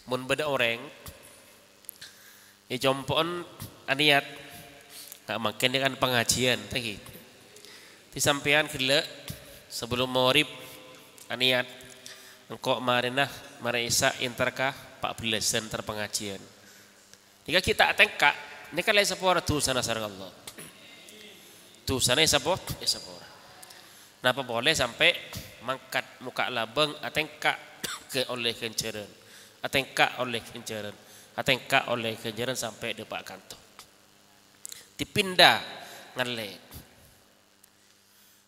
mun beda orang ya jompon aniat tak makin dengan pengajian tadi di sampean gila sebelum maghrib aniat engkau marinah marisa interkah 14 terpengajian jika kita tengkak ini kan lain sepora tu sana sarang Allah tu sana sepora sepora napa boleh sampai mangkat muka labeng atengkak ke oleh kenceran atengkak oleh kenceran atengkak oleh kenceran sampai depak kantor dipindah ngelek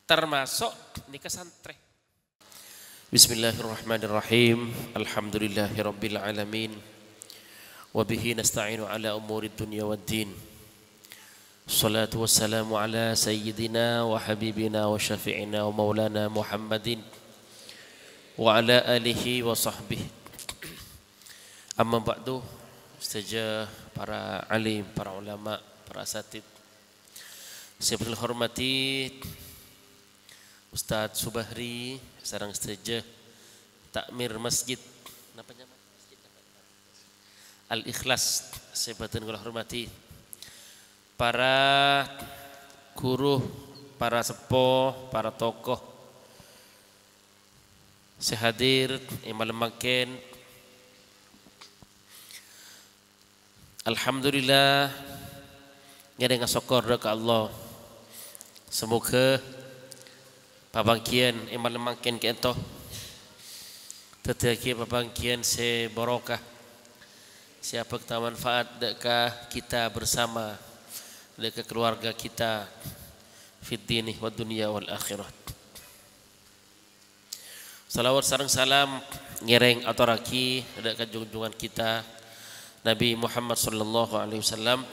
termasuk di kesantre. Bismillahirrahmanirrahim. Alhamdulillahirabbil alamin. Wa bihi nasta'inu ala umuri dunya waddin. Salatu wassalamu ala sayyidina wa habibina wa syafi'ina wa maulana Muhammadin wa ala alihi wa sahbihi. Amma ba'du, saja para alim, para ulama, para asatid. Saya hormati Ustaz Subahri sareng saja takmir masjid namanya masjid Al-Ikhlas. Saya batin kula hormati para guru, para sepuh, para tokoh sehadir imal makin. Alhamdulillah nyadeng syukur ke Allah. Semoga pabangkian imal makin kento tetaki pabangkian se barokah siapa kita manfaat dekat kita bersama dekat keluarga kita fid dini wad dunya wal akhirah. Salawat sareng salam ngereng aturaki dekat junjungan kita Nabi Muhammad sallallahu alaihi wasallam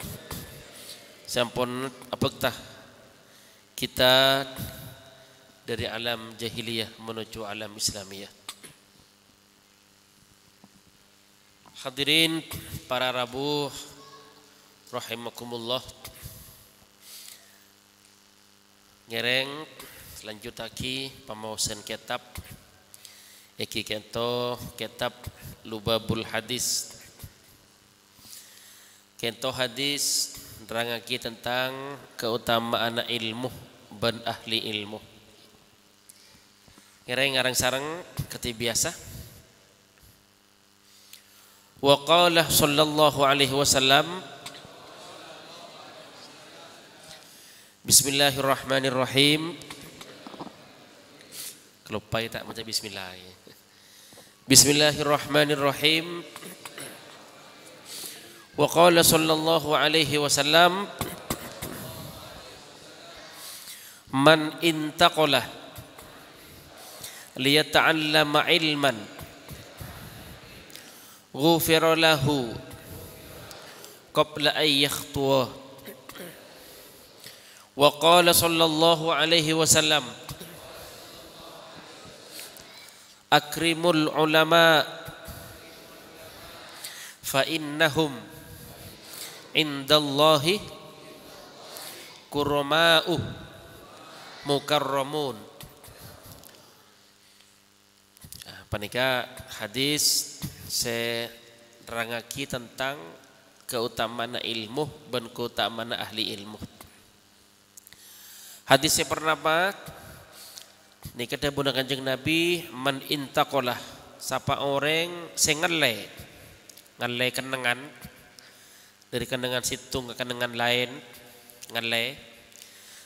sampun apakah kita dari alam jahiliyah menuju alam Islamiyah. Hadirin para rabuh rahimakumullah. Ngereng selanjutaki pamausan kitab iki kento kitab Lubabul Hadis. Kento hadis nerangake tentang keutamaan ilmu dan ahli ilmu. Ngereng ngarang sareng keti biasa. Wa qala sallallahu alaihi wasallam Bismillahirrahmanirrahim. Kelupai tak baca bismillah. Bismillahirrahmanirrahim. Wa qala sallallahu alaihi wasallam man intaqala liyata'allama ilman ghufira lahu qabla an yakhtuwa wa qala sallallahu alaihi wasallam akrimul ulama fa innahum indallahi kurama'u mukarramun. Panika hadis serangaki tentang keutamaan ilmu dan keutamaan ahli ilmu. Hadis yang pertama ni kata bunda Kanjeng Nabi man intaqalah sapa orang sing ngele kenengan dari kenengan situ ke kenengan lain ngele.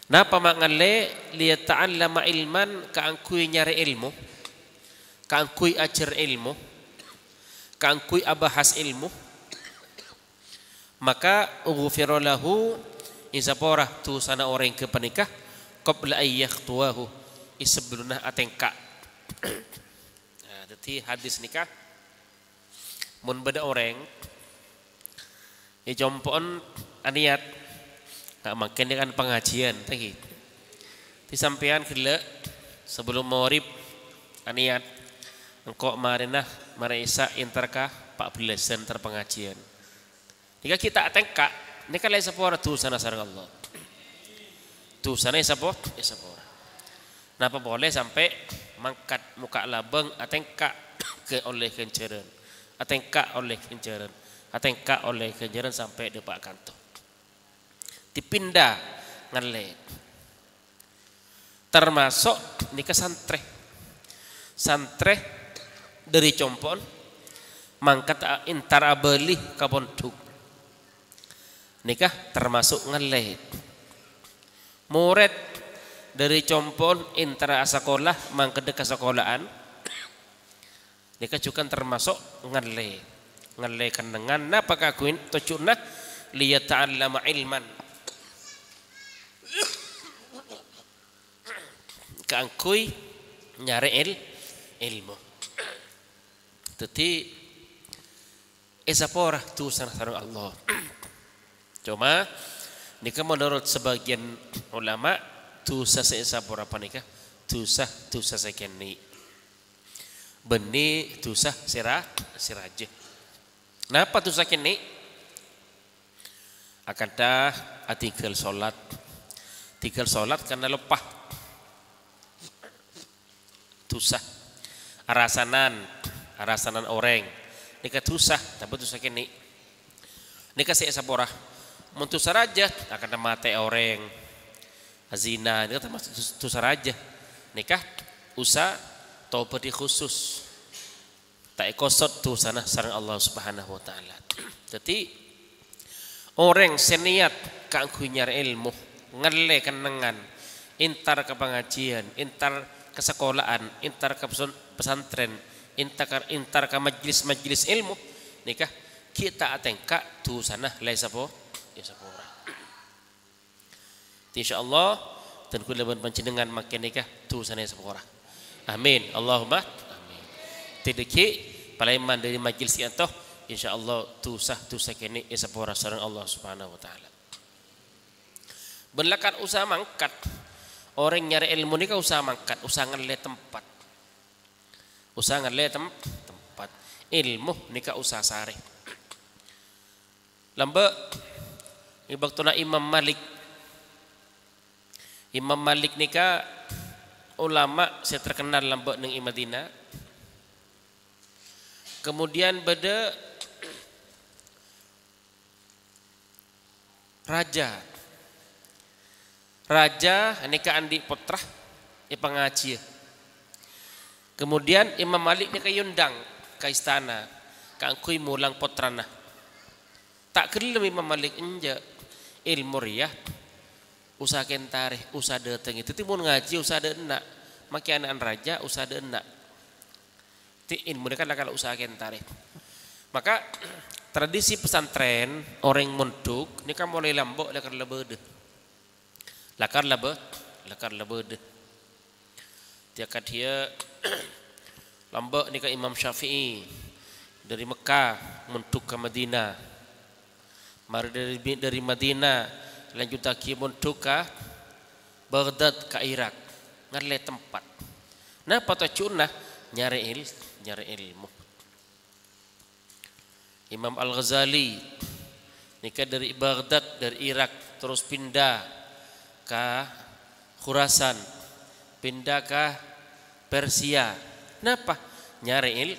Napa mak ngele liat ta'allama ilman kaangkui nyari ilmu, kaangkui ajar ilmu, kaangkui abahas ilmu, maka ughfira lahu isapora tu sana orang ke penikah qabla ayyaktuwahu isebeluna atengka. Nah, jadi hadis nikah mun beda orang ya jompon aniat tak makin dengan pengajian tadi di sampean gila sebelum maghrib aniat engkau marinah marisa interkah 14 terpengajian jika kita tengkak ini kan lain sepora tu sana sarang Allah tu sana sepora sepora napa boleh sampai mangkat muka labeng atengkak ke oleh kenceran atengka oleh kenjaran, atengka oleh kenjaran sampai depan kantor. Dipindah ngale. Termasuk nikah santre dari compon mangkat intara beli kabonduk. Nikah termasuk ngale. Murid dari compon intara sekolah mangkat ke sekolahan. Nikah juga termasuk ngale. Ngale kandengan napa kakuin tujuanna liyata'allama ilman. Kaangkui nyari ilmu. Jadi esapora tu sareng Allah. Cuma nikah menurut sebagian ulama dosa seesapora apa nikah? Dosa sekeni. Beni dosa siraje. Napa dosa keni? Akan dah tinggal solat. Tinggal solat karena lepah. Dosa arasanan orang nikah dosa tapi dosa kini nikah seesapora mun dosa raja akan mate orang zina nikah termasuk dosa raja nikah usa taubat khusus tak kosot dosa sareng Allah Subhanahu wa taala. Jadi orang seniat kanggo nyari ilmu ngele kenengan intar ke pengajian intar ke sekolahan, intar ke pesantren, intar ke majelis ilmu, nikah kita atengka tu sana lai sapo, ya sapora. Insyaallah dan kula panjenengan makin nikah tu sana sapora. Amin. Allahumma amin. Tidiki palaiman dari majelis antoh insyaallah tu sakene ya sapora sareng Allah Subhanahu wa taala. Berlakan usaha mangkat orang nyari ilmu ni kan usaha mangkat, usaha ngele tempat. Usaha ngele tempat. Ilmu ni kan usaha sare. Lamba ibaktuna Imam Malik. Imam Malik ni kan ulama saya terkenal lamba neng Madinah. Kemudian beda Raja nikah andi putra ya pengaji. Kemudian Imam Malik ni kayundang ke istana kangkui mulang putrana. Tak kelem Imam Malik enja ilmu riyah usaha kentareh usaha dateng itu timun ngaji usaha denak maki anak raja usaha denak. Ti ilmu kan kalau usaha kentareh. Maka tradisi pesantren orang munduk ni kan mulai lambok lakar lebede. Lakar lebede. Tiakat dia lambok ni ke Imam Syafi'i dari Mekah untuk ke Madinah. Mari dari Madinah lanjut lagi untuk ke Baghdad ke Irak. Ngarle tempat. Nah patacuna nyari ilmu. Imam Al-Ghazali nikah dari Baghdad dari Irak terus pindah ke Khurasan, pindah ke Persia. Kenapa? Nyari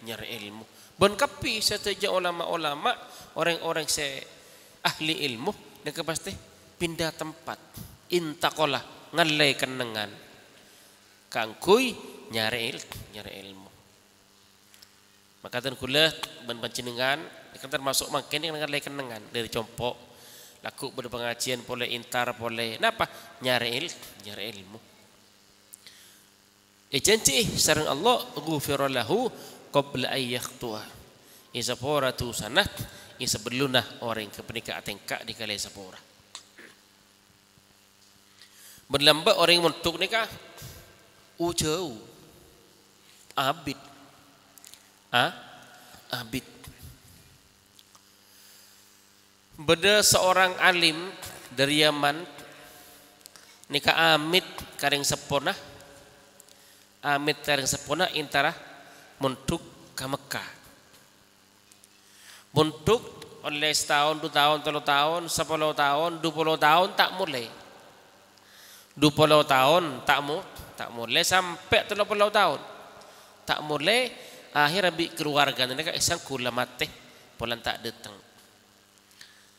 ilmu. Bon kapi setiap ulama-ulama, orang-orang se ahli ilmu, mereka pasti pindah tempat. Intakola ngalai kenengan. Kangkui nyari ilmu. Maka tan kula ban panjenengan ikan termasuk makin yang ngalai kenengan dari compok laku berpengajian boleh intar boleh napa nyari ilmu. Janji sareng Allah ghufira lahu qabla ay yakhtua. Isapora tu sanat isabeluna orang kepenika atengka di kala isapora. Berlamba orang mentuk nikah ujau abid. Abid. Beda seorang alim dari Yaman nikah amit kareng sepona intara muntuk ke Mekah muntuk oleh setahun 2 tahun 3 tahun 10 tahun 20 tahun tak mulai 20 tahun tak mulai sampai 30 tahun tak mulai akhir abi keluarga mereka isang kula mate polan tak datang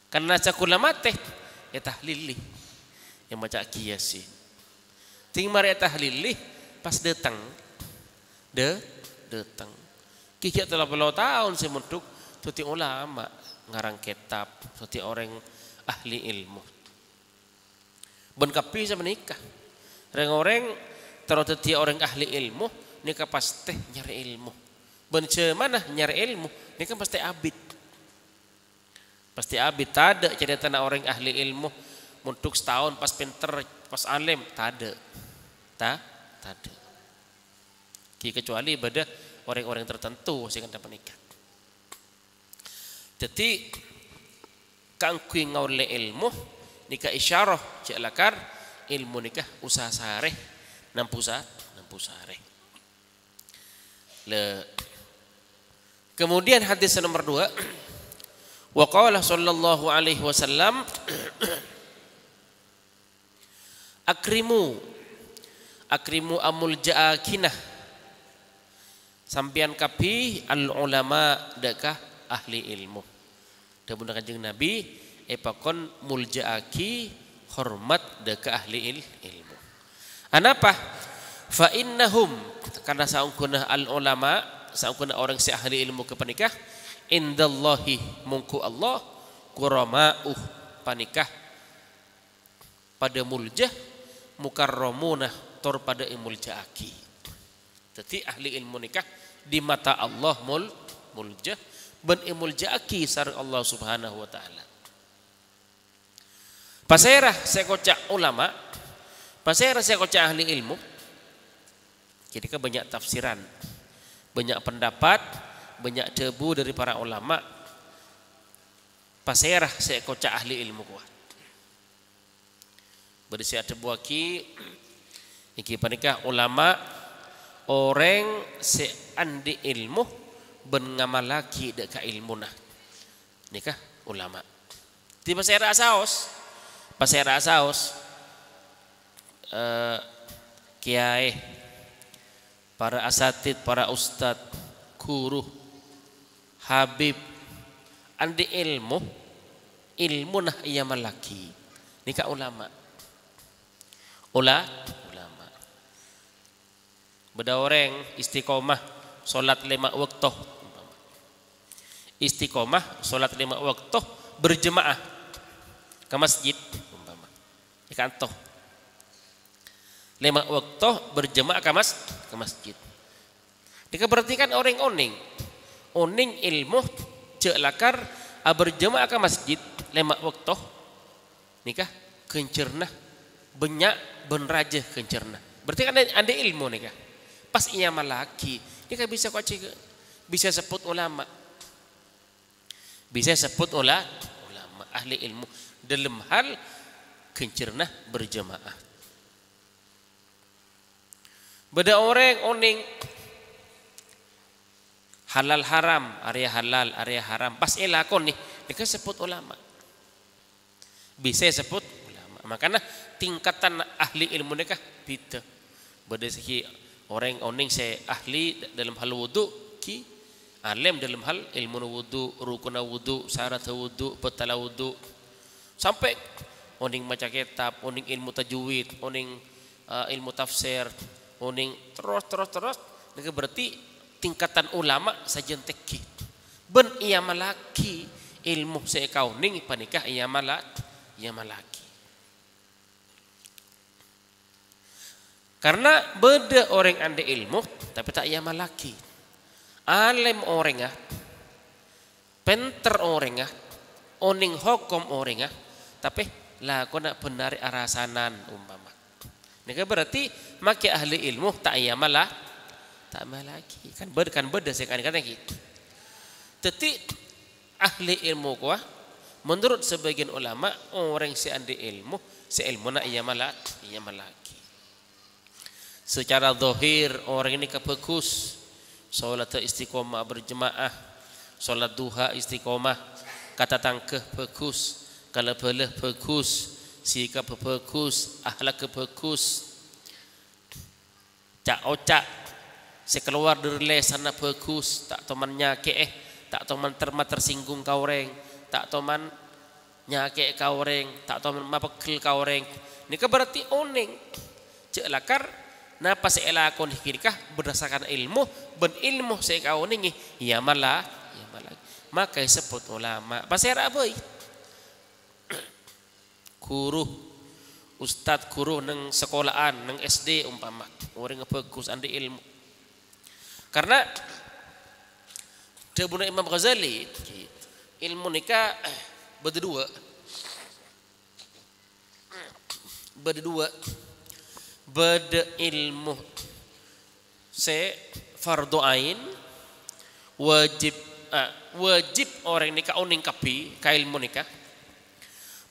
karena cakula mate ya tahlili yang macam kiasi ting mari tahlili pas datang datang kiki telah belau tahun semutuk tuti ulama ngarang kitab tuti orang ahli ilmu ben kapi sama nikah orang terus tuti orang ahli ilmu nikah pasti nyari ilmu ben mana nyari ilmu nikah pasti abid tak ada jadi tanah orang ahli ilmu untuk setahun pas pinter pas alim tak ada kecuali pada orang-orang tertentu sehingga dapat nikah. Jadi kangkui ngaule ilmu nikah isyarah cek lakar ilmu nikah usaha sare nampu sare. Kemudian hadis nomor 2 wa qala sallallahu alaihi wasallam akrimu amul jaakinah sampian kapi al ulama dekah ahli ilmu dabun kanjeng Nabi epakon muljaaki hormat dekah ahli ilmu anapa fa innahum karena saungkuna al ulama saungkuna orang si ahli ilmu kepanikah indallahi mungku Allah kurama'uh panikah pada muljah mukarramunah tor pada imuljaaki. Jadi ahli ilmu nikah di mata Allah muljah ben imuljaaki sareng Allah Subhanahu wa taala. Pasera saya kocak ulama, pasera saya kocak ahli ilmu. Jadi kan banyak tafsiran, banyak pendapat, banyak debu dari para ulama. Pasera saya kocak ahli ilmu kuat. Berisi debu aki iki panikah ulama orang seandi ilmu ben ngamalaki deka ilmu nah nikah ulama di pasera asaos kiai para asatid para ustad guru habib andi ilmu nah ia malaki nikah ulama beda orang istiqomah solat 5 waktu istiqomah solat 5 waktu berjemaah ke masjid umpama ikan toh 5 waktu berjemaah ke masjid dika berarti kan orang oning ilmu cek lakar berjemaah ke masjid 5 waktu nikah kencernah banyak benraja kencernah berarti kan ada ilmu nikah pas ia malaki dia kan bisa bisa sebut ulama ahli ilmu dalam hal kencernah berjemaah beda orang oning halal haram area haram pas elakon nih dia kan sebut ulama bisa sebut ulama makanya tingkatan ahli ilmu nikah beda beda segi orang oning saya ahli dalam hal wudu ki alim dalam hal ilmu wudu rukun wudu syarat wudu batala wudu sampai oning maca kitab oning ilmu tajwid oning ilmu tafsir oning terus ini berarti tingkatan ulama sajen teki ben ia malaki ilmu saya kauning panikah ia malaki karena beda orang ande ilmu tapi tak ia malaki alim orang penter orang oning hukum orang tapi lah kau nak benari arasanan umpama ini berarti maki ahli ilmu tak ia malaki kan beda sekan gitu jadi ahli ilmu kuah menurut sebagian ulama orang si ande ilmu nak ia malaki secara zahir orang ini kebagus salat istiqomah berjemaah salat duha istiqomah kata tangkeh bagus kalau belah bagus sikap bagus akhlak bagus cak ocak keluar dari lesana bagus, tak teman nyake tak teman tersinggung kaureng, tak teman nyake kaureng, tak teman mapegel kaureng. Nika berarti oning. Cek lakar napa saya lakon hikirkah berdasarkan ilmu, ben ilmu saya kau ningi, ya malah. Maka disebut ulama. Pasir apa? Guru, ustad guru neng sekolahan, neng SD umpama, orang bagus andi ilmu. Karena Ibnu Imam Ghazali ilmu nikah berdua ilmu se fardu ain wajib orang nikah oning kapi ka ilmu nikah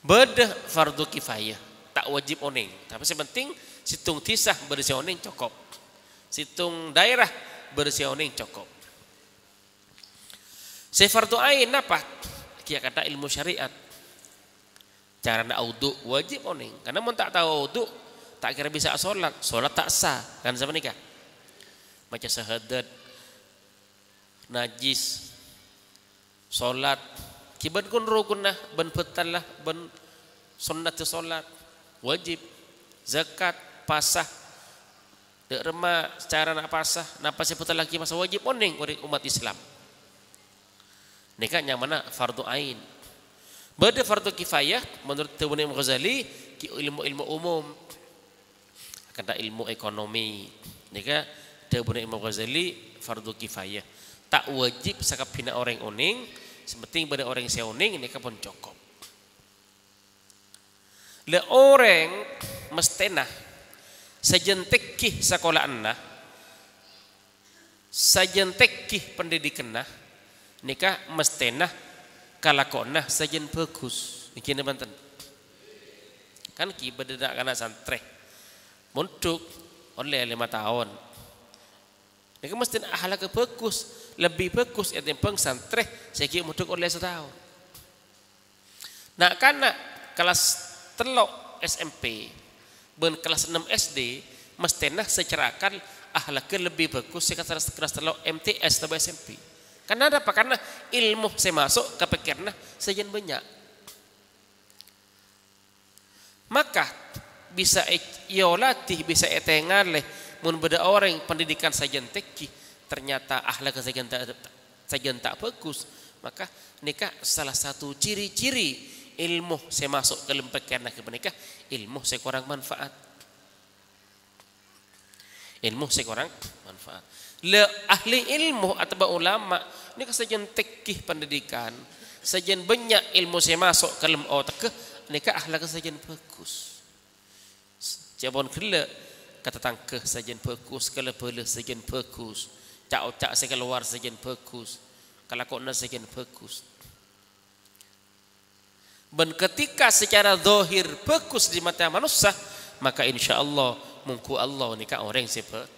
beda fardu kifayah tak wajib oning, tapi sepenting situng tisah bersih oning cukup, situng daerah bersih oning cukup. Se fardu ain apa? Kia kata ilmu syariat. Cara nak wudu wajib oning, karena mun tak tahu wudu tak kira bisa solat tak sah kan sama nikah. Baca syahadat najis solat kiban kun rukunah ban betal lah ban sunnat solat wajib zakat pasah dek rema secara nak pasah napa seputar lagi masa wajib oning oleh umat Islam. Nikah yang mana fardu ain. Beda fardu kifayah menurut Ibnu Imam Ghazali ki ilmu umum. Kata ilmu ekonomi. Nikah Ibnu Imam Ghazali fardu kifayah. Tak wajib sakap pina orang oning, sepenting pada orang seoning nikah pun cukup. Le orang mestena sajentek kih sekolahanna, sajentek kih pendidikanna, nikah mestena kalakona sajen bagus. Iki banten. Kan ki bededa kana santre. Muntuk oleh 5 tahun. Nikah mestena ahlak bagus, lebih bagus ya timbang santre segi muntuk oleh 1 tahun. Nak kana kelas telok SMP ben kelas 6 SD mestena secerakan ahlaknya lebih bagus sekitar kelas telok MTS atau SMP. Karena apa? Karena ilmu saya masuk ke pikirna sejen banyak. Maka bisa latih bisa etengaleh mun beda orang pendidikan sajen teki ternyata akhlak sajen tak bagus, maka nikah salah satu ciri-ciri ilmu saya masuk ke lembaga ke menikah ilmu saya kurang manfaat. Ilmu saya kurang manfaat. Le ahli ilmu atau ulama ini sajen tekih pendidikan sajen banyak ilmu saya masuk ke dalam otak nikah akhlak sajen bagus. Jabon kele kata tangkeh sajen bagus, kalau boleh sajen bagus, cak saya keluar sajen bagus, kalau kona sajen bagus. Dan ketika secara zahir bagus di mata manusia, maka insya Allah mungku Allah nikah orang bagus.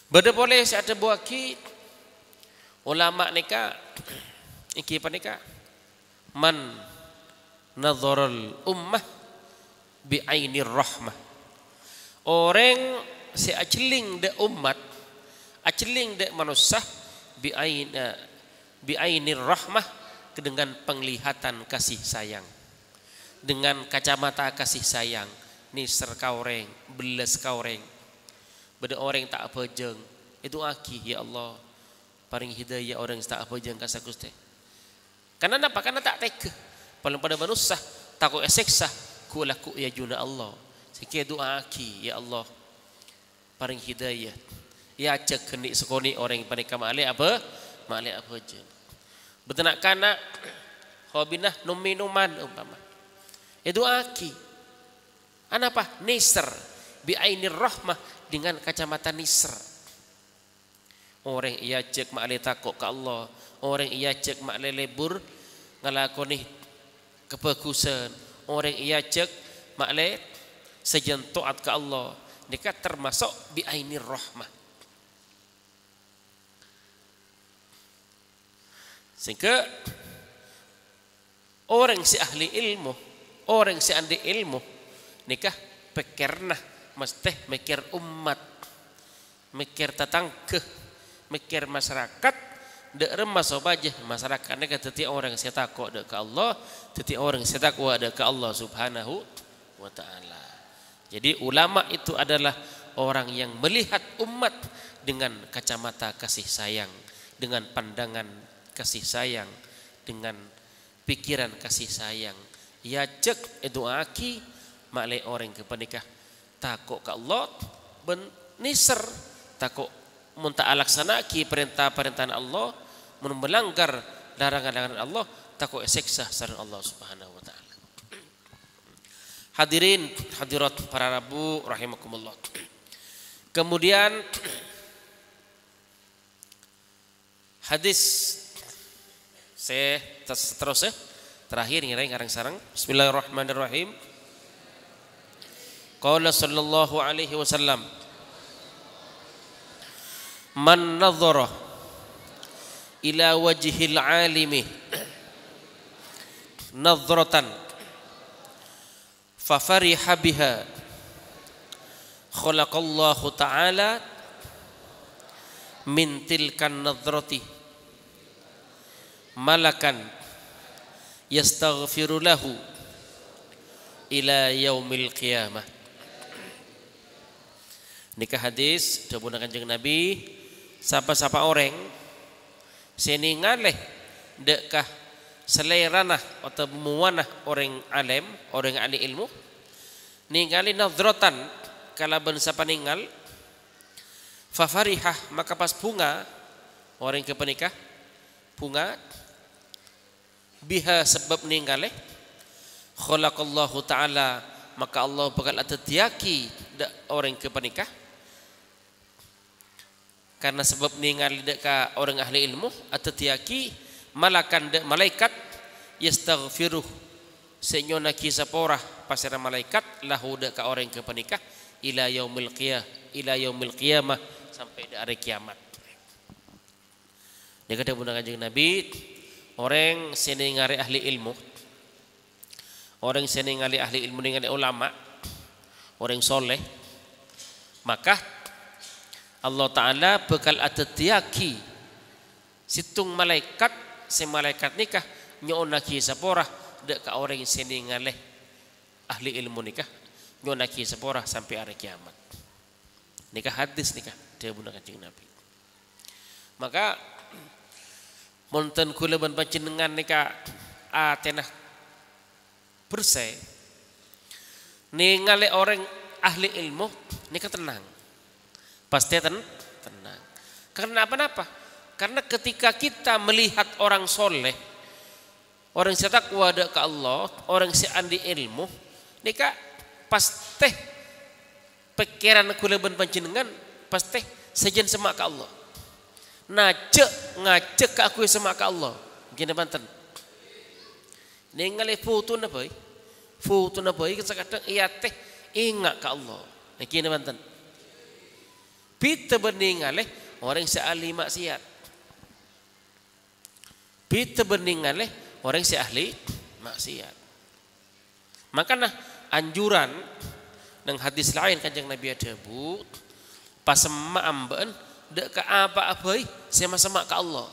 Beda boleh ada buaki ulama nikah iki apa nikah man nadharul ummah bi ainir rahmah. Orang si aceling de umat, aceling de manusia bi ainir rahmah dengan penglihatan kasih sayang, dengan kacamata kasih sayang, niser kaureng, belas kaureng. Beda orang tak apa jeng itu aki ya Allah paring hidayah orang tak apa jeng kasa Gusti. Karena apa? Karena tak tega. Paling pada manusia takut seksa ku laku ya juna Allah. Sikit doa aki ya Allah paring hidayah. Ya cek kenik sekoni orang panika male apa? Male apa jeng. Betenak kana hobinah minuman umpama. Itu aki. Anapa? Nisr bi ainir rahmah dengan kacamata nisr. Orang ia cek mak le takut ke Allah, orang ia cek mak le lebur ngalakoni kebagusan, orang ia cek mak le sejen taat ke Allah. Dekat termasuk bi ainir rahmah. Sehingga orang si ahli ilmu, orang si andi ilmu nikah pikirna mesti mikir umat, mikir tetangga, mikir masyarakat. Dek remas obajah masyarakat ni kata tiap orang saya takut dek ke Allah, tiap orang saya takut dek ke Allah Subhanahu wa taala. Jadi ulama itu adalah orang yang melihat umat dengan kacamata kasih sayang, dengan pandangan kasih sayang, dengan pikiran kasih sayang. Ya cek itu aki maklai orang ke penikah takut ke Allah ben niser takut mun tak laksana ki perintah-perintah Allah, mun melanggar larangan-larangan Allah takut seksa sareng Allah Subhanahu wa taala. Hadirin hadirat para rabu rahimakumullah. Kemudian hadis saya terus terakhir ngarang sareng. Bismillahirrahmanirrahim. Qala sallallahu alaihi wasallam, man nadhara ila wajhil alimi nadhratan fa fariha biha khalaqallahu ta'ala min tilkan nadhrati malakan yastaghfiru lahu ila yaumil qiyamah. Nikah hadis dibunyakan kanjeng Nabi, siapa-siapa orang seningaleh dekkah selerana atau muanah orang alim, orang ahli ilmu ningali nadhratan kalaban sapa ningal fafarihah maka pas bunga orang ke penikah bunga biha sebab ningaleh khalaqallahu ta'ala maka Allah bakal atatiaki orang ke penikah karena sebab ningal deka orang ahli ilmu atatiaki malakan dek malaikat yastaghfiruh senyona kisah porah pasira malaikat lahu deka orang ke penikah ila yaumil qiyamah sampai di hari kiamat. Dia kata bunda kanjeng Nabi, orang seningari ahli ilmu, orang seningari ahli ilmu ningali ulama, orang soleh, maka Allah Ta'ala bakal atatiaki situng malaikat semalaikat nikah nyonaki saporah dek ka orang seningale ahli ilmu nikah nyonaki saporah sampai hari kiamat. Nikah hadis nikah dia bunda kanjeng Nabi. Maka monten kula ban panjenengan nikah atenah bersih ningali orang ahli ilmu nikah tenang. Pasti tenang. Karena apa? Karena ketika kita melihat orang soleh, orang yang takwa ke Allah, orang yang andi ilmu, nikah pasti pikiran kula ban panjenengan pasti sejen sama ke Allah. Ngajak ke aku sama ke Allah. Gini banten. Ningali foto na boy. Foto na boy kadang iya teh ingat ke Allah. Gini banten. Pita beningaleh orang seahli maksiat. Pita beningaleh orang seahli maksiat. Makanya anjuran nang hadis lain kanjeng Nabi ada bu pas amben dek ke apa-apa sama-sama ke Allah.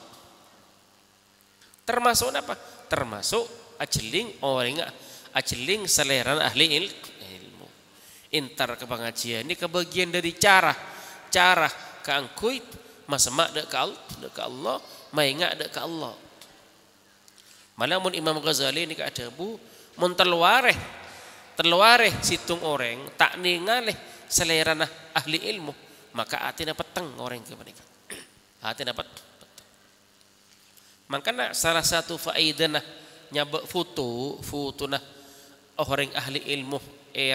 Termasuk apa? Termasuk ajeling orang ajeling selera ahli ilmu. Intar ke pengajian ini kebagian dari cara keangkui masemak dek ke Allah, maingat dek ke Allah. Malah mun Imam Ghazali ni ada bu mun telwareh situng orang tak ningaleh selera ahli ilmu maka hati dapat peteng orang ke mereka. Hati dapat peteng. Makanya salah satu faedah nyabak foto nah orang ahli ilmu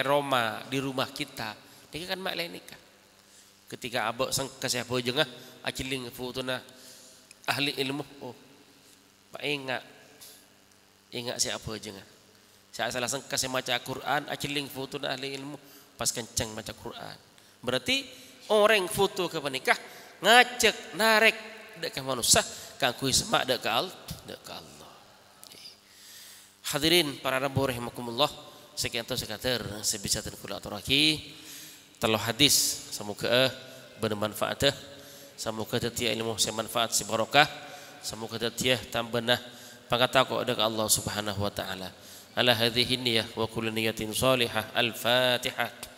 Roma di rumah kita. Dia kan mak lain nikah. Ketika abak sang kasih apa jengah aciling foto nah ahli ilmu pak ingat siapa jengah. Saya salah sang kasih maca Quran aciling foto nah ahli ilmu pas kenceng maca Quran. Berarti orang foto ke penikah ngajak narek dek manusia kangkui semak dek Allah. Hadirin para rabu rahimakumullah, sekian tu sekater sebisa dan kula aturaki telah hadis semoga bermanfaat, semoga tetia ilmu saya manfaat si barokah, semoga tetia tambah pangataku ada Allah Subhanahu wa taala. Ala hadhihi niyyah wa kullu niyatin salihah. Al-Fatihah.